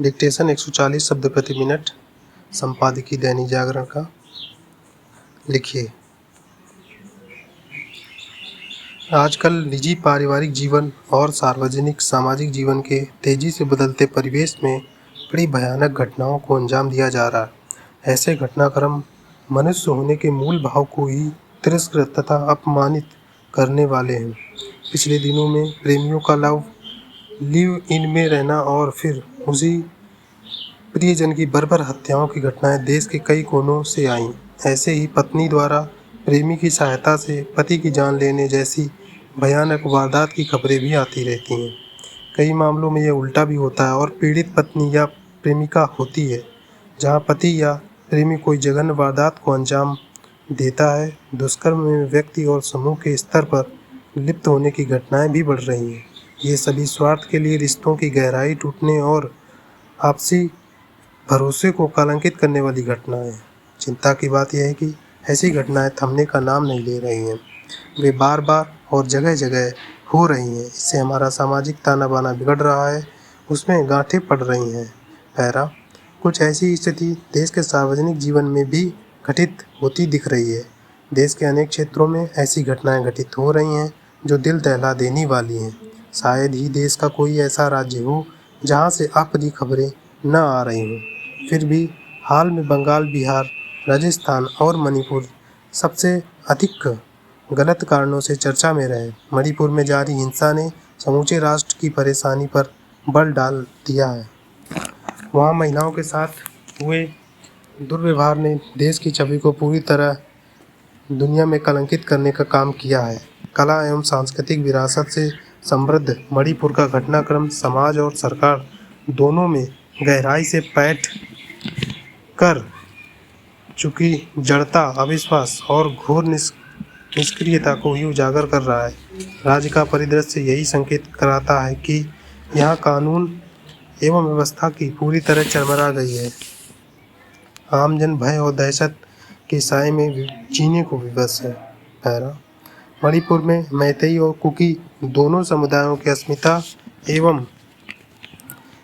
Dictation 140 शब्द प्रति minute. संपादकीय दैनिक जागरण का। लिखिए। आजकल निजी पारिवारिक जीवन और सार्वजनिक सामाजिक जीवन के तेजी से बदलते परिवेश में बड़ी भयानक घटनाओं को अंजाम दिया जा रहा है। ऐसे घटनाक्रम मनुष्य होने के मूल भाव को ही तिरस्कृत तथा अपमानित करने वाले हैं। पिछले दिनों में प्रेमियों का लिव इन में रहना और फिर उसी प्रियजन की बर्बर हत्याओं की घटनाएं देश के कई कोनों से आईं। ऐसे ही पत्नी द्वारा प्रेमी की सहायता से पति की जान लेने जैसी भयानक वारदात की खबरें भी आती रहती हैं। कई मामलों में यह उल्टा भी होता है और पीड़ित पत्नी या प्रेमिका होती है। जहां पति या प्रेमी कोई जघन्य वारदात को अंजाम देता है, दुष्कर्म में व्यक्ति और समूह के स्तर पर लिप्त होने की घटनाएं भी बढ़ रही हैं। ये सभी स्वार्थ के लिए रिश्तों की गहराई टूटने और आपसी भरोसे को कलंकित करने वाली घटनाएं हैं। चिंता की बात यह है कि ऐसी घटनाएं थमने का नाम नहीं ले रही हैं। वे बार बार और जगह जगह हो रही हैं। इससे हमारा सामाजिक ताना बाना बिगड़ रहा है, उसमें गांठें पड़ रही हैं। पैरा कुछ ऐसी स्थिति देश के सार्वजनिक जीवन में भी घटित होती दिख रही है। देश के अनेक क्षेत्रों में ऐसी घटनाएं घटित हो रही हैं जो दिल दहला देने वाली हैं। शायद ही देश का कोई ऐसा राज्य हो जहां से अप्रिय खबरें न आ रही हों। फिर भी हाल में बंगाल, बिहार, राजस्थान और मणिपुर सबसे अधिक गलत कारणों से चर्चा में रहे। मणिपुर में जारी हिंसा ने समूचे राष्ट्र की परेशानी पर बल डाल दिया है। वहां महिलाओं के साथ हुए दुर्व्यवहार ने देश की छवि को पूरी तरह दुनिया में कलंकित करने का काम किया है। कला एवं सांस्कृतिक विरासत से समृद्ध मणिपुर का घटनाक्रम समाज और सरकार दोनों में गहराई से पैठ कर चुकी जड़ता, अविश्वास और घोर निष्क्रियता को ही उजागर कर रहा है। राज्य का परिदृश्य यही संकेत कराता है कि यहाँ कानून एवं व्यवस्था की पूरी तरह चरमरा गई है। आमजन भय और दहशत के साए में जीने को विवश है। पैरा मणिपुर में मैतेई और कुकी दोनों समुदायों की अस्मिता एवं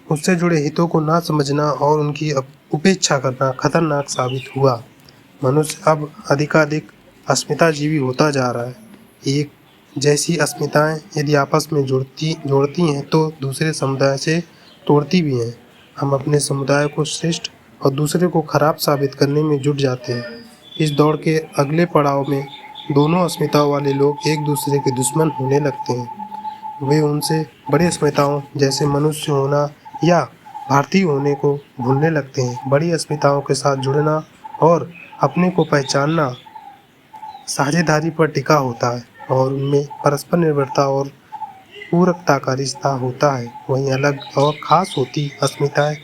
उससे जुड़े हितों को ना समझना और उनकी उपेक्षा करना खतरनाक साबित हुआ। मनुष्य अब अधिकाधिक अस्मिताजीवी होता जा रहा है। एक जैसी अस्मिताएं यदि आपस में जोड़ती हैं तो दूसरे समुदाय से तोड़ती भी हैं। हम अपने समुदाय को श्रेष्ठ और दूसरे को खराब साबित करने में जुट जाते हैं। इस दौड़ के अगले पड़ाव में दोनों अस्मिताओं वाले लोग एक दूसरे के दुश्मन होने लगते हैं। वे उनसे बड़ी अस्मिताओं जैसे मनुष्य होना या भारतीय होने को भूलने लगते हैं। बड़ी अस्मिताओं के साथ जुड़ना और अपने को पहचानना साझेदारी पर टिका होता है और उनमें परस्पर निर्भरता और पूरकता का रिश्ता होता है। वहीं अलग और खास होती अस्मिताएं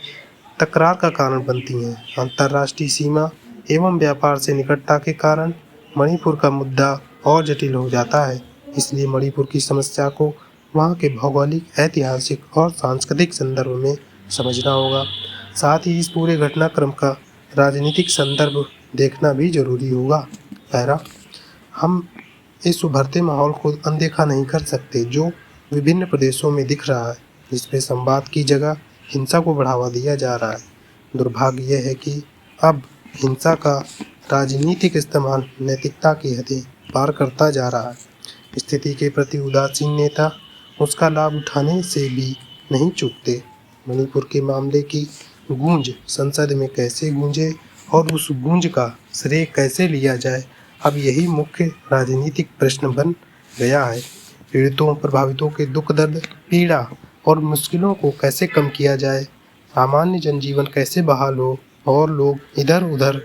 तकरार का कारण बनती हैं। अंतर्राष्ट्रीय सीमा एवं व्यापार से निकटता के कारण मणिपुर का मुद्दा और जटिल हो जाता है। इसलिए मणिपुर की समस्या को वहाँ के भौगोलिक, ऐतिहासिक और सांस्कृतिक संदर्भ में समझना होगा। साथ ही इस पूरे घटनाक्रम का राजनीतिक संदर्भ देखना भी जरूरी होगा। पैरा हम इस उभरते माहौल को अनदेखा नहीं कर सकते जो विभिन्न प्रदेशों में दिख रहा है, जिसमें संवाद की जगह हिंसा को बढ़ावा दिया जा रहा है। दुर्भाग्य यह है कि अब हिंसा का राजनीतिक इस्तेमाल नैतिकता की हदें पार करता जा रहा है। स्थिति के प्रति उदासीन नेता उसका लाभ उठाने से भी नहीं चूकते। मणिपुर के मामले की गूंज संसद में कैसे गूंजे और उस गूंज का श्रेय कैसे लिया जाए, अब यही मुख्य राजनीतिक प्रश्न बन गया है। पीड़ितों, प्रभावितों के दुख दर्द, पीड़ा और मुश्किलों को कैसे कम किया जाए, सामान्य जनजीवन कैसे बहाल हो और लोग इधर उधर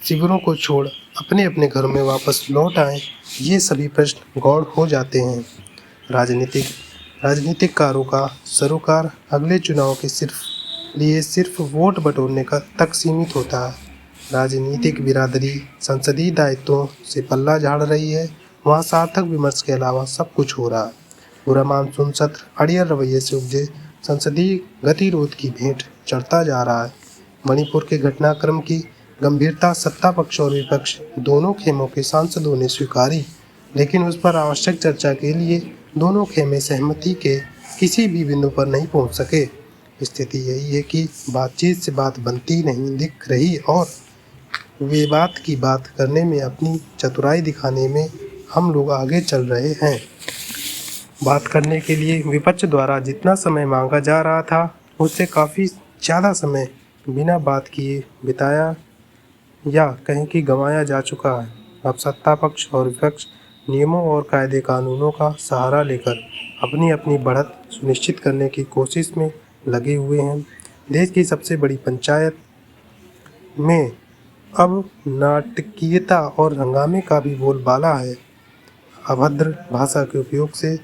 शिविरों को छोड़ अपने अपने घरों में वापस लौट आएं, ये सभी प्रश्न गौड़ हो जाते हैं। राजनीतिककारों का सरोकार अगले चुनाव के सिर्फ वोट बटोरने का तक सीमित होता है। राजनीतिक बिरादरी संसदीय दायित्वों से पल्ला झाड़ रही है। वहाँ सार्थक विमर्श के अलावा सब कुछ हो रहा है। पूरा मानसून सत्र अड़ियल रवैये से उपजे संसदीय गतिरोध की भेंट चढ़ता जा रहा है। मणिपुर के घटनाक्रम की गंभीरता सत्ता पक्ष और विपक्ष दोनों खेमों के सांसदों ने स्वीकारी, लेकिन उस पर आवश्यक चर्चा के लिए दोनों खेमे सहमति के किसी भी बिंदु पर नहीं पहुंच सके। स्थिति यही है कि बातचीत से बात बनती नहीं दिख रही और विवाद की बात करने में अपनी चतुराई दिखाने में हम लोग आगे चल रहे हैं। बात करने के लिए विपक्ष द्वारा जितना समय मांगा जा रहा था उससे काफ़ी ज़्यादा समय बिना बात किए बिताया या कहें कि गंवाया जा चुका है। अब सत्ता पक्ष और विपक्ष नियमों और कायदे कानूनों का सहारा लेकर अपनी अपनी बढ़त सुनिश्चित करने की कोशिश में लगे हुए हैं। देश की सबसे बड़ी पंचायत में अब नाटकीयता और हंगामे का भी बोलबाला है। अभद्र भाषा के उपयोग से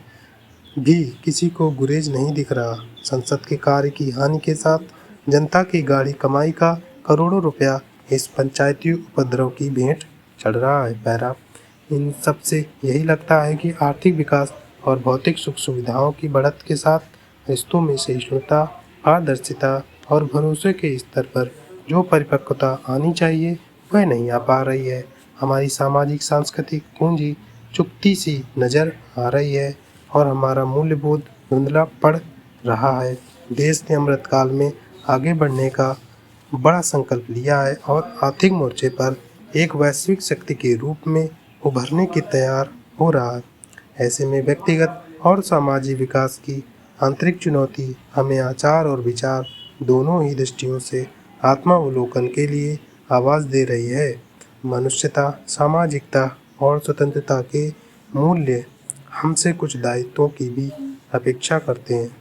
भी किसी को गुरेज नहीं दिख रहा। संसद के कार्य की हानि के साथ जनता की गाढ़ी कमाई का करोड़ों रुपया इस पंचायती उपद्रव की भेंट चढ़ रहा है। पैरा इन सब से यही लगता है कि आर्थिक विकास और भौतिक सुख सुविधाओं की बढ़त के साथ रिश्तों में सहिष्णुता, पारदर्शिता और भरोसे के स्तर पर जो परिपक्वता आनी चाहिए वह नहीं आ पा रही है। हमारी सामाजिक सांस्कृतिक पूंजी चुकती सी नज़र आ रही है और हमारा मूल्यबोध धुंधला पड़ रहा है। देश ने अमृतकाल में आगे बढ़ने का बड़ा संकल्प लिया है और आर्थिक मोर्चे पर एक वैश्विक शक्ति के रूप में उभरने की तैयार हो रहा है। ऐसे में व्यक्तिगत और सामाजिक विकास की आंतरिक चुनौती हमें आचार और विचार दोनों ही दृष्टियों से आत्मावलोकन के लिए आवाज़ दे रही है। मनुष्यता, सामाजिकता और स्वतंत्रता के मूल्य हमसे कुछ दायित्वों की भी अपेक्षा करते हैं,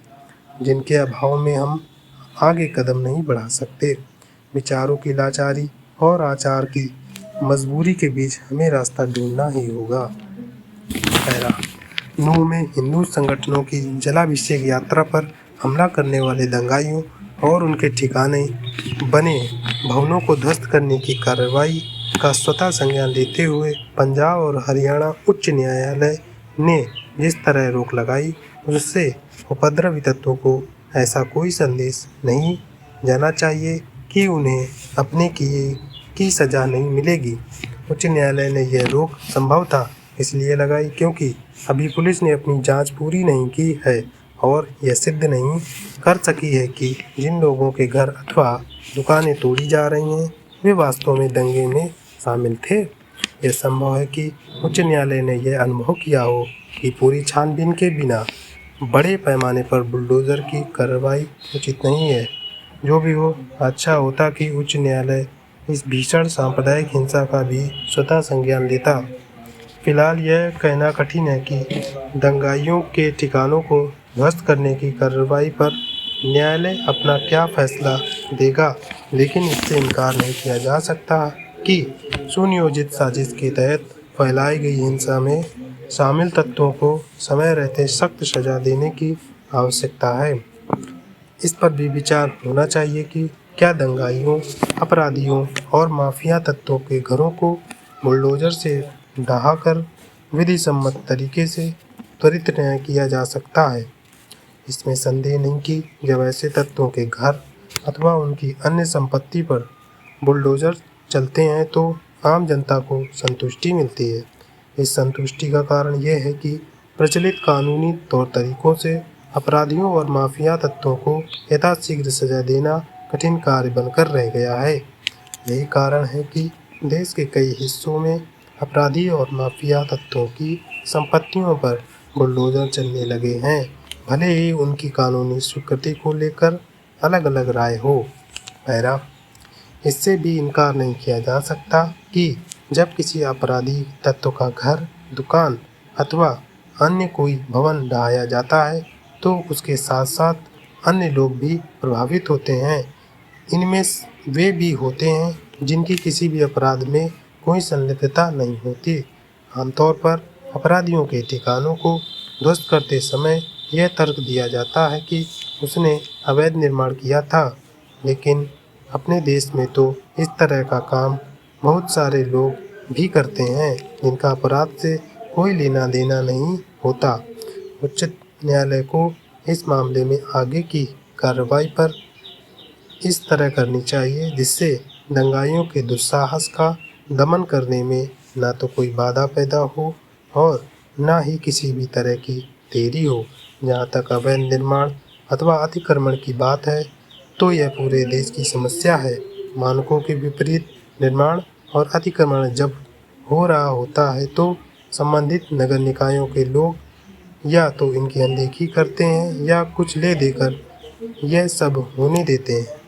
जिनके अभाव में हम आगे कदम नहीं बढ़ा सकते। विचारों की लाचारी और आचार की मजबूरी के बीच हमें रास्ता ढूंढना ही होगा। पहला, नूह में हिंदू संगठनों की जलाभिषेक यात्रा पर हमला करने वाले दंगाइयों और उनके ठिकाने बने भवनों को ध्वस्त करने की कार्रवाई का स्वतः संज्ञान लेते हुए पंजाब और हरियाणा उच्च न्यायालय ने जिस तरह रोक लगाई उससे उपद्रवी तत्वों को ऐसा कोई संदेश नहीं जाना चाहिए कि उन्हें अपने किए की सज़ा नहीं मिलेगी। उच्च न्यायालय ने यह रोक संभवतः इसलिए लगाई क्योंकि अभी पुलिस ने अपनी जांच पूरी नहीं की है और यह सिद्ध नहीं कर सकी है कि जिन लोगों के घर अथवा दुकानें तोड़ी जा रही हैं वे वास्तव में दंगे में शामिल थे। यह संभव है कि उच्च न्यायालय ने यह अनुभव किया हो कि पूरी छानबीन के बिना बड़े पैमाने पर बुलडोज़र की कार्रवाई उचित नहीं है। जो भी हो, अच्छा होता कि उच्च न्यायालय इस भीषण सांप्रदायिक हिंसा का भी स्वतः संज्ञान लेता। फिलहाल यह कहना कठिन है कि दंगाइयों के ठिकानों को ध्वस्त करने की कार्रवाई पर न्यायालय अपना क्या फैसला देगा, लेकिन इससे इनकार नहीं किया जा सकता कि सुनियोजित साजिश के तहत फैलाई गई हिंसा में शामिल तत्वों को समय रहते सख्त सजा देने की आवश्यकता है। इस पर भी विचार होना चाहिए कि क्या दंगाइयों, अपराधियों और माफिया तत्वों के घरों को बुलडोजर से ढहाकर विधि सम्मत तरीके से त्वरित न्याय किया जा सकता है। इसमें संदेह नहीं कि जब ऐसे तत्वों के घर अथवा उनकी अन्य संपत्ति पर बुलडोजर चलते हैं तो आम जनता को संतुष्टि मिलती है। इस संतुष्टि का कारण यह है कि प्रचलित कानूनी तौर तरीकों से अपराधियों और माफिया तत्वों को यथाशीघ्र सजा देना कठिन कार्य बनकर रह गया है। यही कारण है कि देश के कई हिस्सों में अपराधी और माफिया तत्वों की संपत्तियों पर बुलडोजर चलने लगे हैं, भले ही उनकी कानूनी स्वीकृति को लेकर अलग अलग राय हो। पैरा, इससे भी इनकार नहीं किया जा सकता कि जब किसी अपराधी तत्व का घर, दुकान अथवा अन्य कोई भवन ढहाया जाता है तो उसके साथ साथ अन्य लोग भी प्रभावित होते हैं। इनमें वे भी होते हैं जिनकी किसी भी अपराध में कोई संलिप्तता नहीं होती। आमतौर पर अपराधियों के ठिकानों को ध्वस्त करते समय यह तर्क दिया जाता है कि उसने अवैध निर्माण किया था, लेकिन अपने देश में तो इस तरह का काम बहुत सारे लोग भी करते हैं जिनका अपराध से कोई लेना देना नहीं होता। उच्च न्यायालय को इस मामले में आगे की कार्रवाई पर इस तरह करनी चाहिए जिससे दंगाइयों के दुस्साहस का दमन करने में ना तो कोई बाधा पैदा हो और ना ही किसी भी तरह की देरी हो। जहाँ तक अवैध निर्माण अथवा अतिक्रमण की बात है तो यह पूरे देश की समस्या है। मानकों के विपरीत निर्माण और अतिक्रमण जब हो रहा होता है तो संबंधित नगर निकायों के लोग या तो इनकी अनदेखी करते हैं या कुछ ले देकर यह सब होने देते हैं।